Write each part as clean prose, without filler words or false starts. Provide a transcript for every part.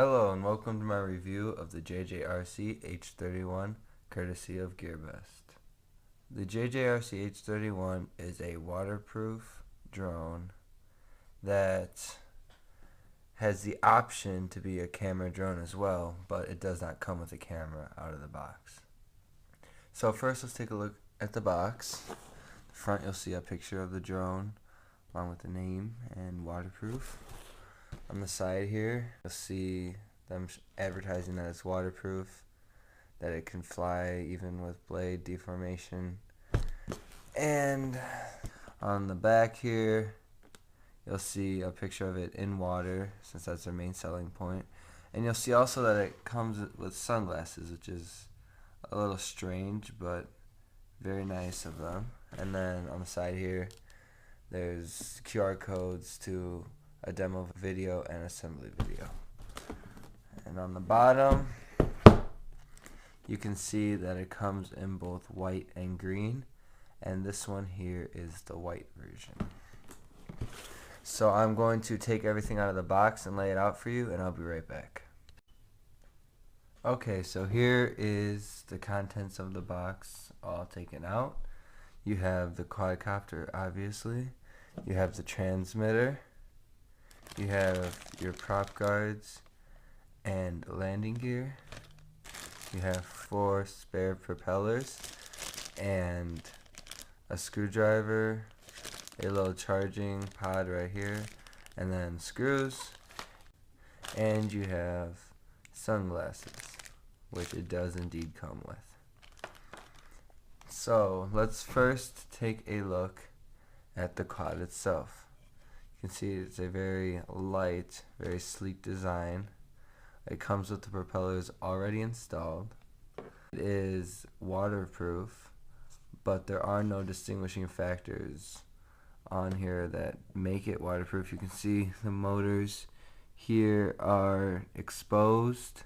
Hello and welcome to my review of the JJRC H31 courtesy of Gearbest. The JJRC H31 is a waterproof drone that has the option to be a camera drone as well, but it does not come with a camera out of the box. So first let's take a look at the box. The front you'll see a picture of the drone along with the name and waterproof. On the side here, you'll see them advertising that it's waterproof, that it can fly even with blade deformation. And on the back here, you'll see a picture of it in water, since that's their main selling point. And you'll see also that it comes with sunglasses, which is a little strange, but very nice of them. And then on the side here, there's QR codes to a demo video and assembly video. And on the bottom, you can see that it comes in both white and green, and this one here is the white version. So I'm going to take everything out of the box and lay it out for you, and I'll be right back. Okay, so here is the contents of the box all taken out. You have the quadcopter, obviously. You have the transmitter. You have your prop guards and landing gear. You have 4 spare propellers and a screwdriver, a little charging pod right here, and then screws. And you have sunglasses, which it does indeed come with. So let's first take a look at the quad itself. You can see it's a very light, very sleek design. It comes with the propellers already installed. It is waterproof, but there are no distinguishing factors on here that make it waterproof. You can see the motors here are exposed.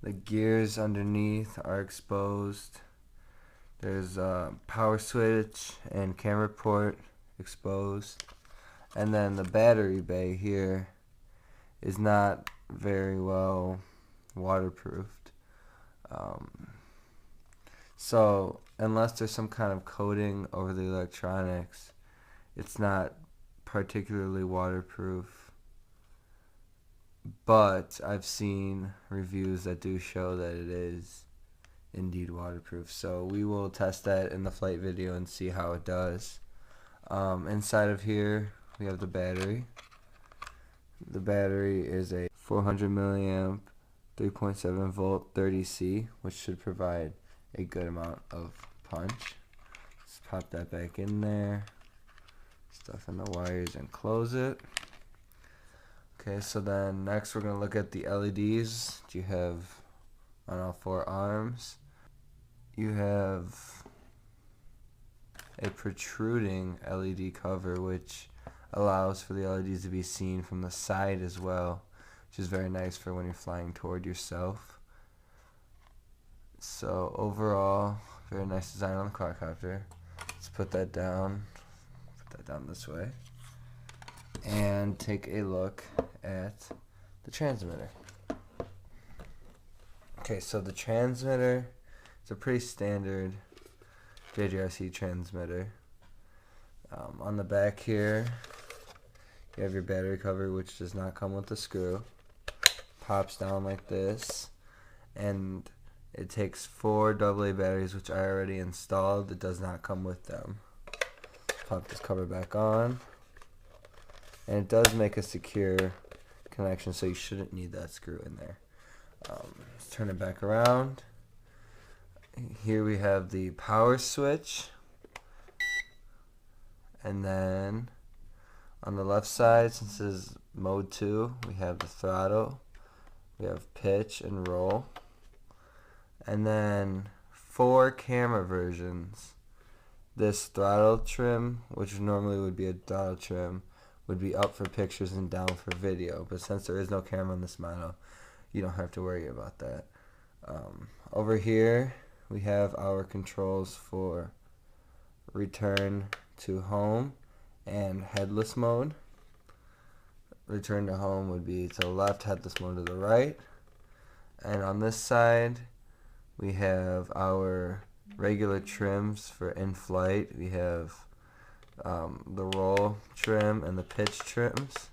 The gears underneath are exposed. There's a power switch and camera port exposed. And then the battery bay here is not very well waterproofed. So unless there's some kind of coating over the electronics, it's not particularly waterproof. But I've seen reviews that do show that it is indeed waterproof. So we will test that in the flight video and see how it does. Inside of here we have the battery. The battery is a 400 milliamp 3.7 volt 30C, which should provide a good amount of punch. Let's pop that back in there, stuff in the wires and close it. Okay, so then next we're going to look at the LEDs you have on all 4 arms. You have a protruding LED cover, which allows for the LEDs to be seen from the side as well, which is very nice for when you're flying toward yourself. So overall, very nice design on the quadcopter. Let's put that down this way, and take a look at the transmitter. Okay, so the transmitter is a pretty standard JJRC transmitter. On the back here, you have your battery cover, which does not come with a screw. Pops down like this, and it takes 4 AA batteries, which I already installed. It does not come with them. Pop this cover back on, and it does make a secure connection, so you shouldn't need that screw in there. Let's turn it back around. Here we have the power switch, and then on the left side, since this is mode 2, we have the throttle, we have pitch and roll, and then 4 camera versions. This throttle trim, which normally would be a throttle trim, would be up for pictures and down for video, but since there is no camera on this model, you don't have to worry about that. Over here we have our controls for return to home and headless mode. return to home would be to the left, headless mode to the right. And on this side, we have our regular trims for in-flight. We have the roll trim and the pitch trims.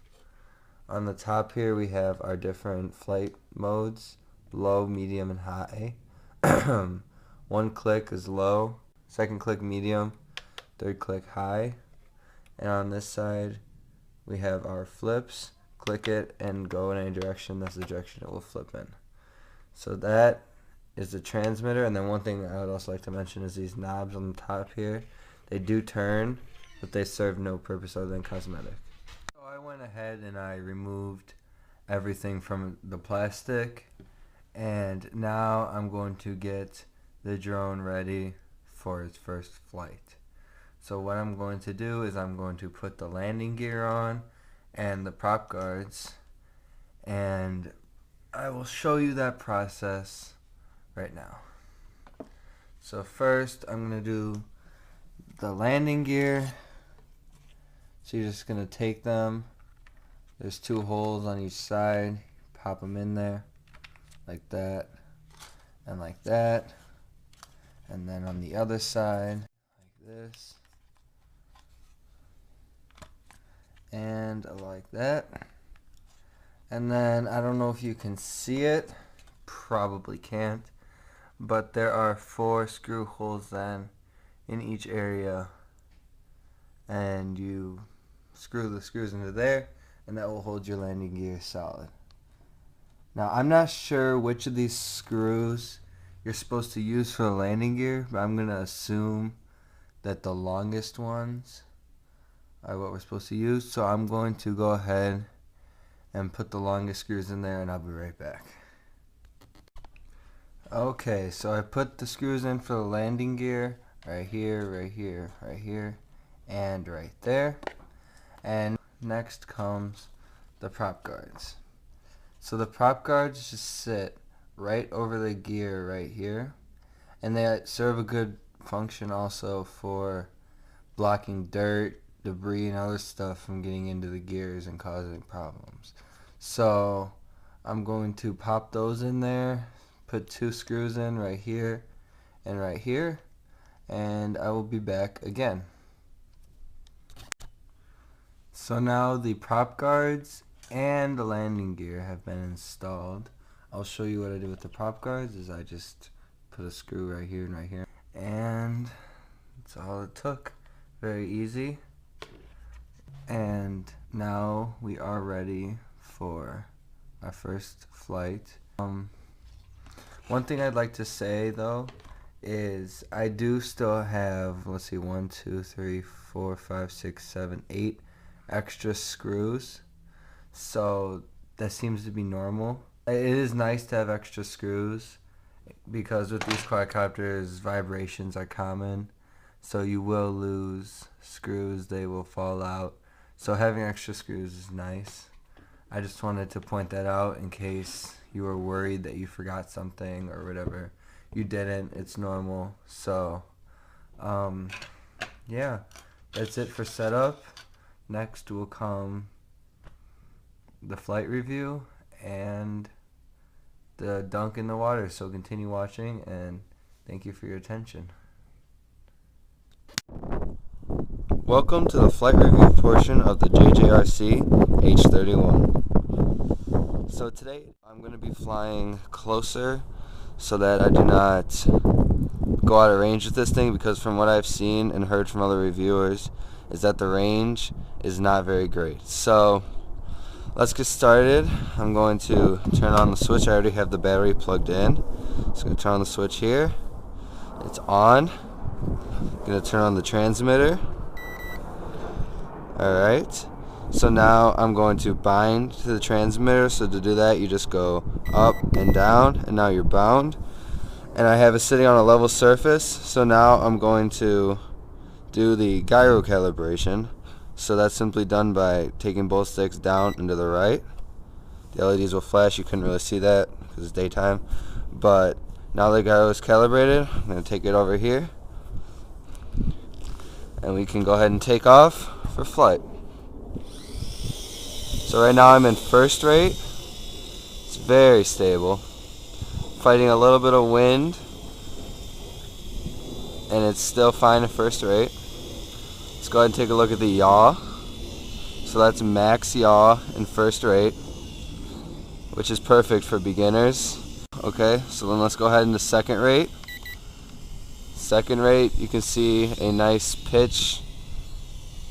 On the top here, we have our different flight modes: low, medium, and high. One click is low, second click medium, third click high. And on this side, we have our flips. Click it and go in any direction. That's the direction it will flip in. So that is the transmitter. And then one thing I would also like to mention is these knobs on the top here. They do turn, but they serve no purpose other than cosmetic. So I went ahead and I removed everything from the plastic, and now I'm going to get the drone ready for its first flight. So what I'm going to do is I'm going to put the landing gear on and the prop guards, and I will show you that process right now. So first I'm going to do the landing gear. So you're just going to take them. There's 2 holes on each side. Pop them in there like that and like that. And then on the other side like this. And like that. And then I don't know if you can see it, probably can't, but there are 4 screw holes then in each area, and you screw the screws into there, and that will hold your landing gear solid. Now I'm not sure which of these screws you're supposed to use for the landing gear, but I'm going to assume that the longest ones are what we're supposed to use. So I'm going to go ahead and put the longest screws in there, and I'll be right back. Okay, so I put the screws in for the landing gear right here, right here, right here, and right there. And next comes the prop guards. So the prop guards just sit right over the gear right here, and they serve a good function also for blocking dirt, debris, and other stuff from getting into the gears and causing problems. So I'm going to pop those in there, put 2 screws in right here and right here, and I will be back again. So now the prop guards and the landing gear have been installed. I'll show you what I did with the prop guards. Is I just put a screw right here and right here, and that's all it took. Very easy. And now we are ready for our first flight. One thing I'd like to say though is I do still have, let's see, 1, 2, 3, 4, 5, 6, 7, 8 extra screws. So that seems to be normal. It is nice to have extra screws because with these quadcopters, vibrations are common. So you will lose screws, they will fall out. So having extra screws is nice. I just wanted to point that out in case you were worried that you forgot something or whatever. You didn't, it's normal. So yeah, that's it for setup. Next will come the flight review and the dunk in the water. So continue watching, and thank you for your attention. Welcome to the flight review portion of the JJRC H31. So today I'm going to be flying closer so that I do not go out of range with this thing, because from what I've seen and heard from other reviewers is that the range is not very great. So let's get started. I'm going to turn on the switch. I already have the battery plugged in. So I'm going to turn on the switch here. It's on. I'm going to turn on the transmitter. Alright, so now I'm going to bind to the transmitter. So to do that, you just go up and down, and now you're bound. And I have it sitting on a level surface, so now I'm going to do the gyro calibration. So that's simply done by taking both sticks down and to the right. The LEDs will flash. You couldn't really see that because it's daytime, but now the gyro is calibrated. I'm going to take it over here, and we can go ahead and take off for flight. So right now I'm in first rate. It's very stable. Fighting a little bit of wind, and it's still fine in first rate. Let's go ahead and take a look at the yaw. So that's max yaw in first rate, which is perfect for beginners. Okay, so then let's go ahead into second rate. Second rate, you can see a nice pitch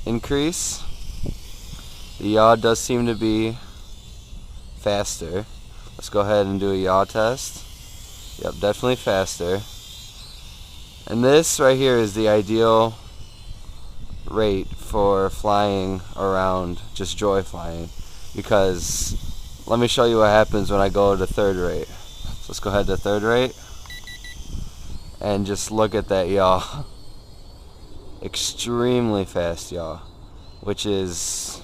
increase. The yaw does seem to be faster. Let's go ahead and do a yaw test. Yep, definitely faster. And this right here is the ideal rate for flying around, just joy flying, because let me show you what happens when I go to third rate. So let's go ahead to third rate and just look at that yaw. Extremely fast yaw, which is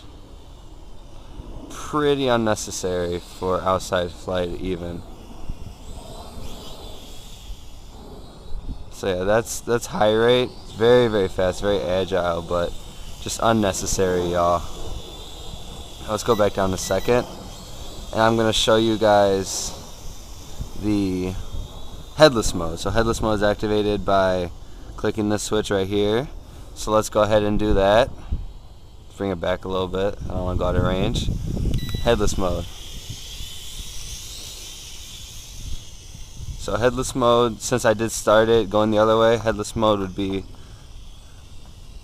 pretty unnecessary for outside flight even. So yeah, that's high rate. It's very, very fast, very agile, but just unnecessary yaw. Let's go back down to second, and I'm going to show you guys the headless mode. So headless mode is activated by clicking this switch right here. So let's go ahead and do that. Let's bring it back a little bit. I don't want to go out of range. Headless mode. So headless mode, since I did start it going the other way, headless mode would be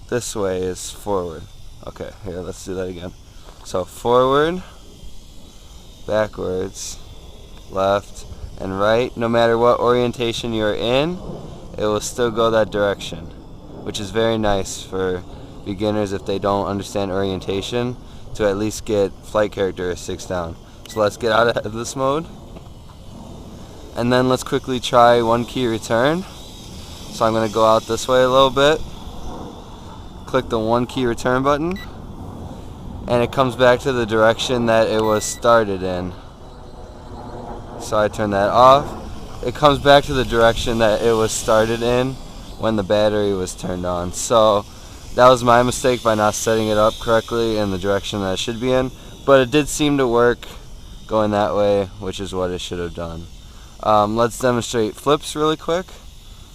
this way is forward. Okay, here, let's do that again. So forward, backwards, left, and right. No matter what orientation you're in, it will still go that direction, which is very nice for beginners if they don't understand orientation, to at least get flight characteristics down. So let's get out of headless mode, and then let's quickly try one key return. So I'm going to go out this way a little bit, click the one key return button, and it comes back to the direction that it was started in. So I turn that off. It comes back to the direction that it was started in when the battery was turned on. So that was my mistake by not setting it up correctly in the direction that it should be in, but it did seem to work going that way, which is what it should have done. Let's demonstrate flips really quick.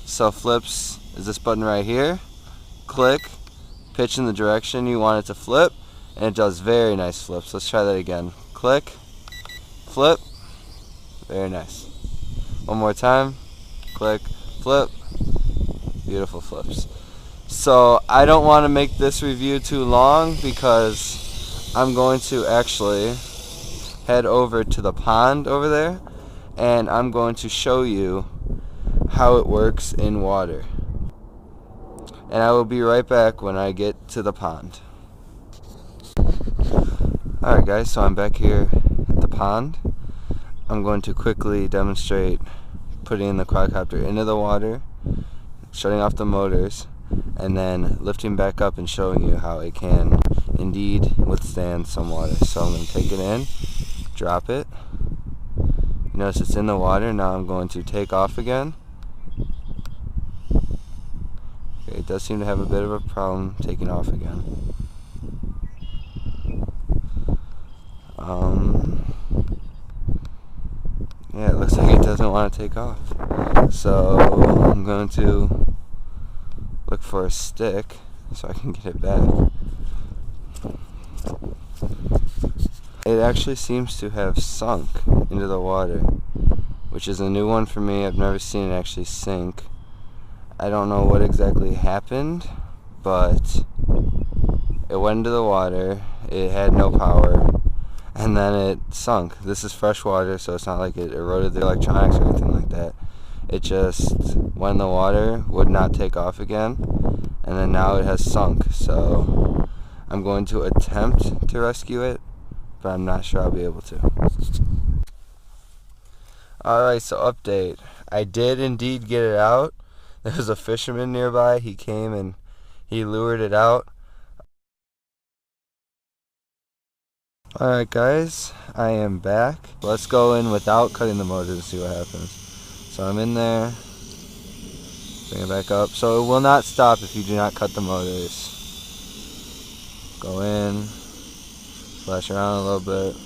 So flips is this button right here. Click, pitch in the direction you want it to flip, and it does very nice flips. Let's try that again. Click, flip, very nice. One more time. Click, flip, beautiful flips. So I don't want to make this review too long because I'm going to actually head over to the pond over there, and I'm going to show you how it works in water. And I will be right back when I get to the pond. Alright guys, so I'm back here at the pond. I'm going to quickly demonstrate putting the quadcopter into the water, shutting off the motors, and then lifting back up and showing you how it can indeed withstand some water. So I'm going to take it in, drop it. You notice it's in the water. Now I'm going to take off again. Okay, it does seem to have a bit of a problem taking off again. Yeah, it looks like it doesn't want to take off. So I'm going to look for a stick so I can get it back. It actually seems to have sunk into the water, which is a new one for me. I've never seen it actually sink. I don't know what exactly happened, but it went into the water, it had no power, and then it sunk. This is fresh water, so it's not like it eroded the electronics or anything like that. It just went in the water, would not take off again, and then now it has sunk. So I'm going to attempt to rescue it, but I'm not sure I'll be able to. Alright, so update. I did indeed get it out. There was a fisherman nearby. He came and he lured it out. Alright guys, I am back. Let's go in without cutting the motor to see what happens. So I'm in there. Bring it back up. So it will not stop if you do not cut the motors. Go in. Flash around a little bit.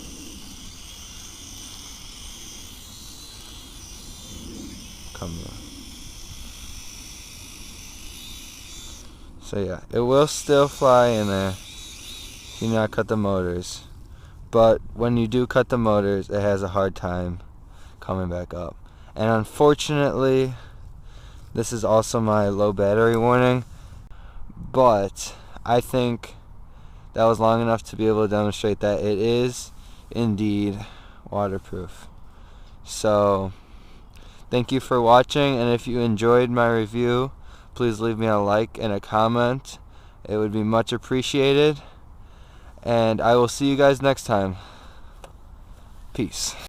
Come on. So yeah, it will still fly in there. Do not cut the motors. But when you do cut the motors, it has a hard time coming back up. And unfortunately, this is also my low battery warning. But I think that was long enough to be able to demonstrate that it is indeed waterproof. So thank you for watching, and if you enjoyed my review, please leave me a like and a comment. It would be much appreciated. And I will see you guys next time. Peace.